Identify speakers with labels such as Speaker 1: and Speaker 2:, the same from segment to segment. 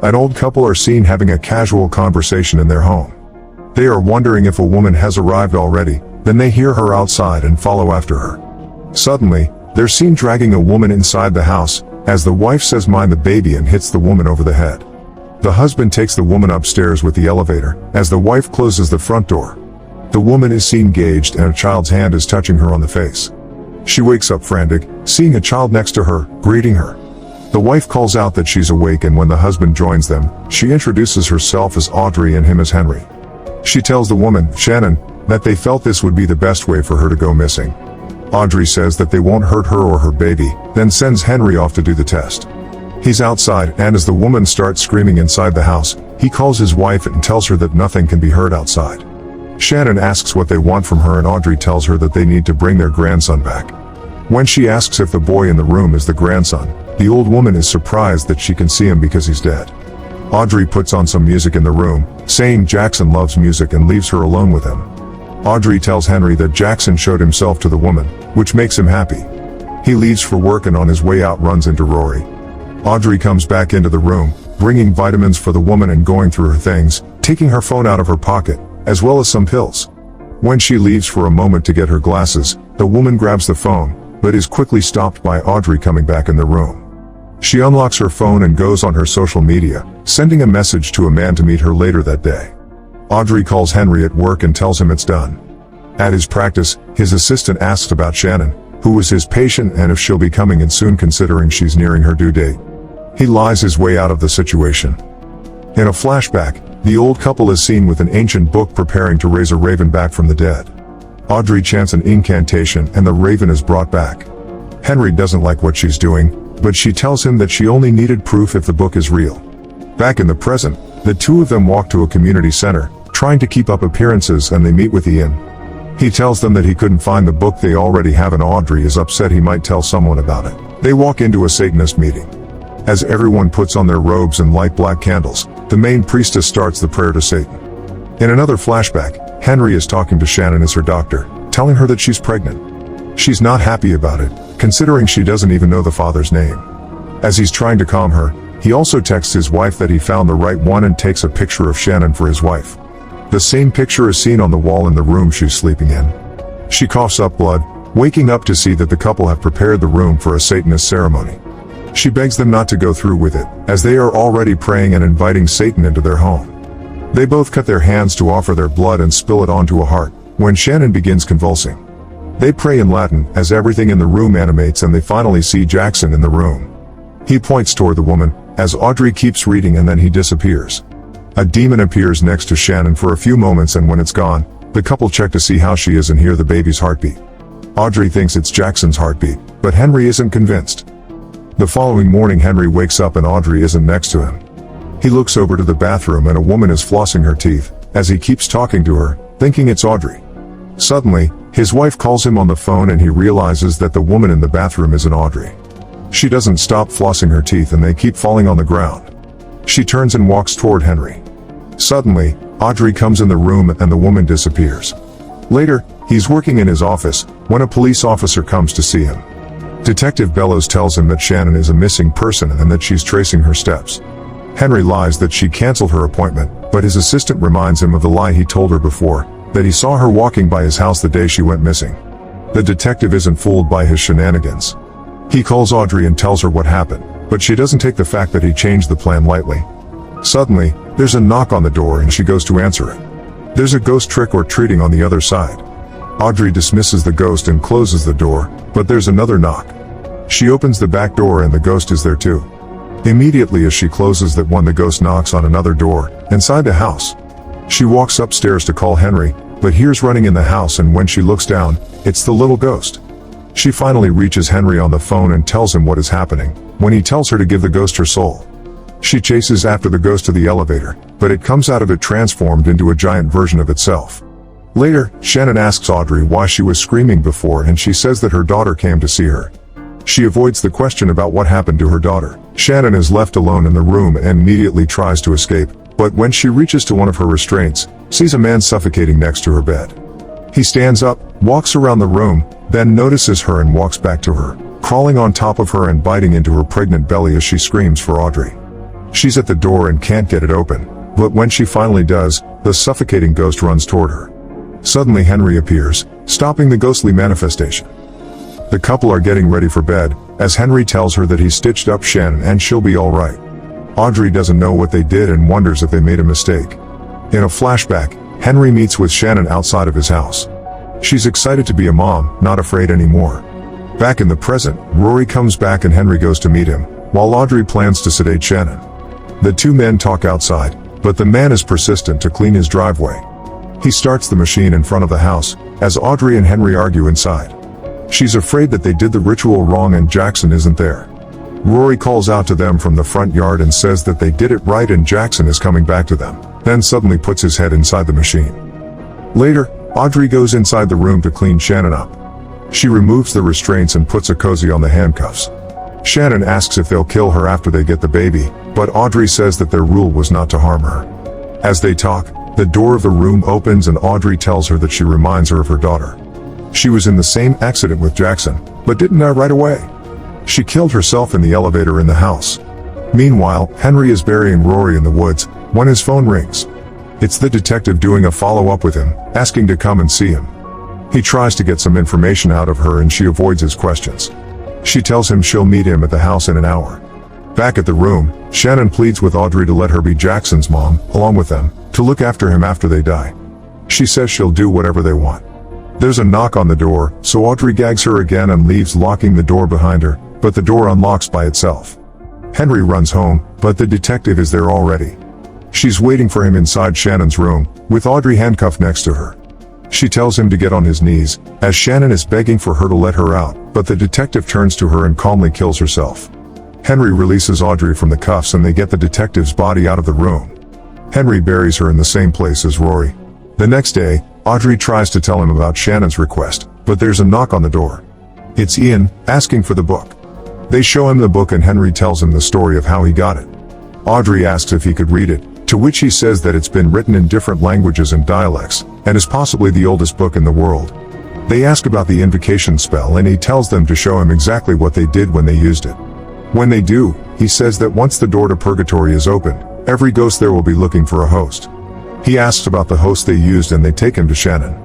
Speaker 1: An old couple are seen having a casual conversation in their home. They are wondering if a woman has arrived already, then they hear her outside and follow after her. Suddenly, they're seen dragging a woman inside the house, as the wife says mind the baby and hits the woman over the head. The husband takes the woman upstairs with the elevator, as the wife closes the front door. The woman is seen gagged and a child's hand is touching her on the face. She wakes up frantic, seeing a child next to her, greeting her. The wife calls out that she's awake, and when the husband joins them, she introduces herself as Audrey and him as Henry. She tells the woman, Shannon, that they felt this would be the best way for her to go missing. Audrey says that they won't hurt her or her baby, then sends Henry off to do the test. He's outside, and as the woman starts screaming inside the house, he calls his wife and tells her that nothing can be heard outside. Shannon asks what they want from her, and Audrey tells her that they need to bring their grandson back. When she asks if the boy in the room is the grandson, the old woman is surprised that she can see him because he's dead. Audrey puts on some music in the room, saying Jackson loves music, and leaves her alone with him. Audrey tells Henry that Jackson showed himself to the woman, which makes him happy. He leaves for work and on his way out runs into Rory. Audrey comes back into the room, bringing vitamins for the woman and going through her things, taking her phone out of her pocket, as well as some pills. When she leaves for a moment to get her glasses, the woman grabs the phone, but is quickly stopped by Audrey coming back in the room. She unlocks her phone and goes on her social media, sending a message to a man to meet her later that day. Audrey calls Henry at work and tells him it's done. At his practice, his assistant asks about Shannon, who was his patient, and if she'll be coming in soon considering she's nearing her due date. He lies his way out of the situation. In a flashback, the old couple is seen with an ancient book preparing to raise a raven back from the dead. Audrey chants an incantation and the raven is brought back. Henry doesn't like what she's doing, but she tells him that she only needed proof if the book is real. Back in the present, the two of them walk to a community center, trying to keep up appearances, and they meet with Ian. He tells them that he couldn't find the book they already have, and Audrey is upset he might tell someone about it. They walk into a Satanist meeting. As everyone puts on their robes and light black candles, the main priestess starts the prayer to Satan. In another flashback, Henry is talking to Shannon as her doctor, telling her that she's pregnant. She's not happy about it, considering she doesn't even know the father's name. As he's trying to calm her, he also texts his wife that he found the right one and takes a picture of Shannon for his wife. The same picture is seen on the wall in the room she's sleeping in. She coughs up blood, waking up to see that the couple have prepared the room for a Satanist ceremony. She begs them not to go through with it, as they are already praying and inviting Satan into their home. They both cut their hands to offer their blood and spill it onto a heart, when Shannon begins convulsing. They pray in Latin, as everything in the room animates, and they finally see Jackson in the room. He points toward the woman, as Audrey keeps reading, and then he disappears. A demon appears next to Shannon for a few moments, and when it's gone, the couple check to see how she is and hear the baby's heartbeat. Audrey thinks it's Jackson's heartbeat, but Henry isn't convinced. The following morning, Henry wakes up and Audrey isn't next to him. He looks over to the bathroom and a woman is flossing her teeth, as he keeps talking to her, thinking it's Audrey. Suddenly, his wife calls him on the phone and he realizes that the woman in the bathroom isn't Audrey. She doesn't stop flossing her teeth and they keep falling on the ground. She turns and walks toward Henry. Suddenly, Audrey comes in the room and the woman disappears. Later, he's working in his office, when a police officer comes to see him. Detective Bellows tells him that Shannon is a missing person and that she's tracing her steps. Henry lies that she canceled her appointment, but his assistant reminds him of the lie he told her before, that he saw her walking by his house the day she went missing. The detective isn't fooled by his shenanigans. He calls Audrey and tells her what happened, but she doesn't take the fact that he changed the plan lightly. Suddenly, there's a knock on the door and she goes to answer it. There's a ghost trick or treating on the other side. Audrey dismisses the ghost and closes the door, but there's another knock. She opens the back door and the ghost is there too. Immediately as she closes that one, the ghost knocks on another door, inside the house. She walks upstairs to call Henry, but hears running in the house, and when she looks down, it's the little ghost. She finally reaches Henry on the phone and tells him what is happening, when he tells her to give the ghost her soul. She chases after the ghost to the elevator, but it comes out of it transformed into a giant version of itself. Later, Shannon asks Audrey why she was screaming before and she says that her daughter came to see her. She avoids the question about what happened to her daughter. Shannon is left alone in the room and immediately tries to escape, but when she reaches to one of her restraints, sees a man suffocating next to her bed. He stands up, walks around the room, then notices her and walks back to her, crawling on top of her and biting into her pregnant belly as she screams for Audrey. She's at the door and can't get it open, but when she finally does, the suffocating ghost runs toward her. Suddenly Henry appears, stopping the ghostly manifestation. The couple are getting ready for bed, as Henry tells her that he's stitched up Shannon and she'll be alright. Audrey doesn't know what they did and wonders if they made a mistake. In a flashback, Henry meets with Shannon outside of his house. She's excited to be a mom, not afraid anymore. Back in the present, Rory comes back and Henry goes to meet him, while Audrey plans to sedate Shannon. The two men talk outside, but the man is persistent to clean his driveway. He starts the machine in front of the house, as Audrey and Henry argue inside. She's afraid that they did the ritual wrong and Jackson isn't there. Rory calls out to them from the front yard and says that they did it right and Jackson is coming back to them, then suddenly puts his head inside the machine. Later, Audrey goes inside the room to clean Shannon up. She removes the restraints and puts a cozy on the handcuffs. Shannon asks if they'll kill her after they get the baby, but Audrey says that their rule was not to harm her. As they talk, the door of the room opens and Audrey tells her that she reminds her of her daughter. She was in the same accident with Jackson, but didn't die right away. She killed herself in the elevator in the house. Meanwhile, Henry is burying Rory in the woods, when his phone rings. It's the detective doing a follow-up with him, asking to come and see him. He tries to get some information out of her and she avoids his questions. She tells him she'll meet him at the house in an hour. Back at the room, Shannon pleads with Audrey to let her be Jackson's mom, along with them, to look after him after they die. She says she'll do whatever they want. There's a knock on the door, so Audrey gags her again and leaves, locking the door behind her, but the door unlocks by itself. Henry runs home, but the detective is there already. She's waiting for him inside Shannon's room, with Audrey handcuffed next to her. She tells him to get on his knees, as Shannon is begging for her to let her out, but the detective turns to her and calmly kills herself. Henry releases Audrey from the cuffs and they get the detective's body out of the room. Henry buries her in the same place as Rory. The next day, Audrey tries to tell him about Shannon's request, but there's a knock on the door. It's Ian, asking for the book. They show him the book and Henry tells him the story of how he got it. Audrey asks if he could read it, to which he says that it's been written in different languages and dialects, and is possibly the oldest book in the world. They ask about the invocation spell and he tells them to show him exactly what they did when they used it. When they do, he says that once the door to purgatory is opened, every ghost there will be looking for a host. He asks about the host they used and they take him to Shannon.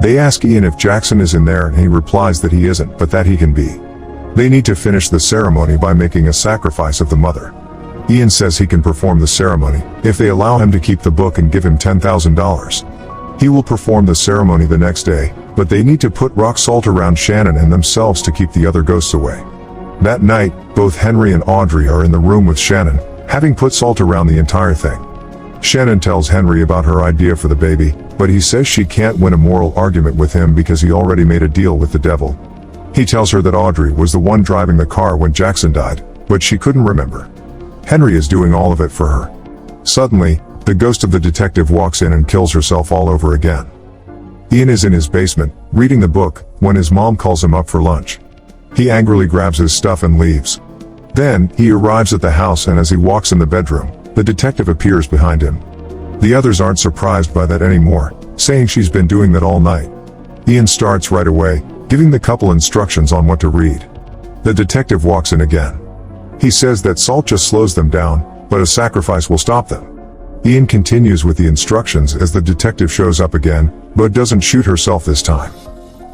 Speaker 1: They ask Ian if Jackson is in there and he replies that he isn't, but that he can be. They need to finish the ceremony by making a sacrifice of the mother. Ian says he can perform the ceremony if they allow him to keep the book and give him $10,000. He will perform the ceremony the next day, but they need to put rock salt around Shannon and themselves to keep the other ghosts away. That night, both Henry and Audrey are in the room with Shannon, having put salt around the entire thing. Shannon tells Henry about her idea for the baby, but he says she can't win a moral argument with him because he already made a deal with the devil. He tells her that Audrey was the one driving the car when Jackson died, but she couldn't remember. Henry is doing all of it for her. Suddenly, the ghost of the detective walks in and kills herself all over again. Ian is in his basement, reading the book, when his mom calls him up for lunch. He angrily grabs his stuff and leaves. Then, he arrives at the house and as he walks in the bedroom, the detective appears behind him. The others aren't surprised by that anymore, saying she's been doing that all night. Ian starts right away, giving the couple instructions on what to read. The detective walks in again. He says that salt just slows them down, but a sacrifice will stop them. Ian continues with the instructions as the detective shows up again, but doesn't shoot herself this time.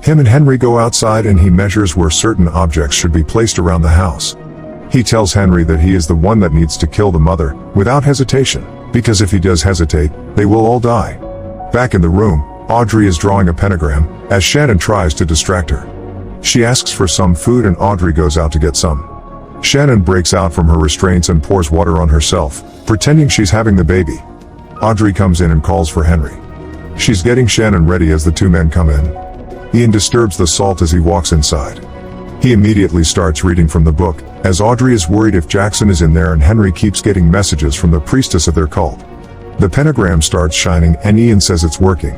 Speaker 1: Him and Henry go outside and he measures where certain objects should be placed around the house. He tells Henry that he is the one that needs to kill the mother, without hesitation, because if he does hesitate, they will all die. Back in the room, Audrey is drawing a pentagram, as Shannon tries to distract her. She asks for some food and Audrey goes out to get some. Shannon breaks out from her restraints and pours water on herself, pretending she's having the baby. Audrey comes in and calls for Henry. She's getting Shannon ready as the two men come in. Ian disturbs the salt as he walks inside. He immediately starts reading from the book, as Audrey is worried if Jackson is in there and Henry keeps getting messages from the priestess of their cult. The pentagram starts shining and Ian says it's working.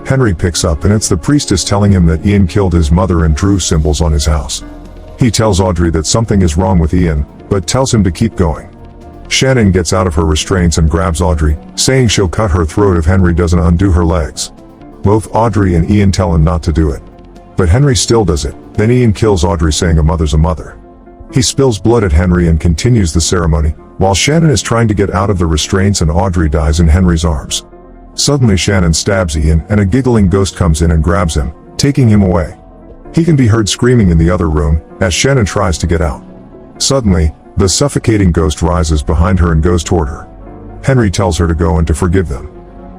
Speaker 1: Henry picks up and it's the priestess telling him that Ian killed his mother and drew symbols on his house. He tells Audrey that something is wrong with Ian, but tells him to keep going. Shannon gets out of her restraints and grabs Audrey, saying she'll cut her throat if Henry doesn't undo her legs. Both Audrey and Ian tell him not to do it. But Henry still does it, then Ian kills Audrey saying a mother's a mother. He spills blood at Henry and continues the ceremony, while Shannon is trying to get out of the restraints and Audrey dies in Henry's arms. Suddenly Shannon stabs Ian and a giggling ghost comes in and grabs him, taking him away. He can be heard screaming in the other room as Shannon tries to get out. Suddenly, the suffocating ghost rises behind her and goes toward her. Henry tells her to go and to forgive them.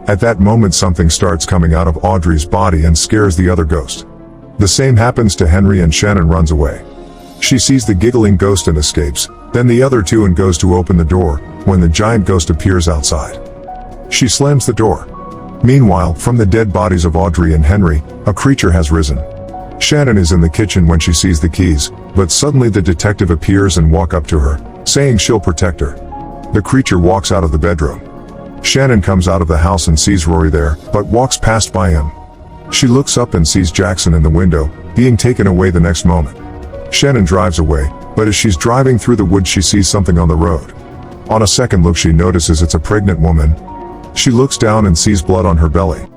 Speaker 1: At that moment something starts coming out of Audrey's body and scares the other ghost. The same happens to Henry and Shannon runs away. She sees the giggling ghost and escapes, then the other two and goes to open the door, when the giant ghost appears outside. She slams the door. Meanwhile, from the dead bodies of Audrey and Henry, a creature has risen. Shannon is in the kitchen when she sees the keys, but suddenly the detective appears and walks up to her, saying she'll protect her. The creature walks out of the bedroom. Shannon comes out of the house and sees Rory there, but walks past by him. She looks up and sees Jackson in the window, being taken away the next moment. Shannon drives away, but as she's driving through the woods she sees something on the road. On a second look she notices it's a pregnant woman. She looks down and sees blood on her belly.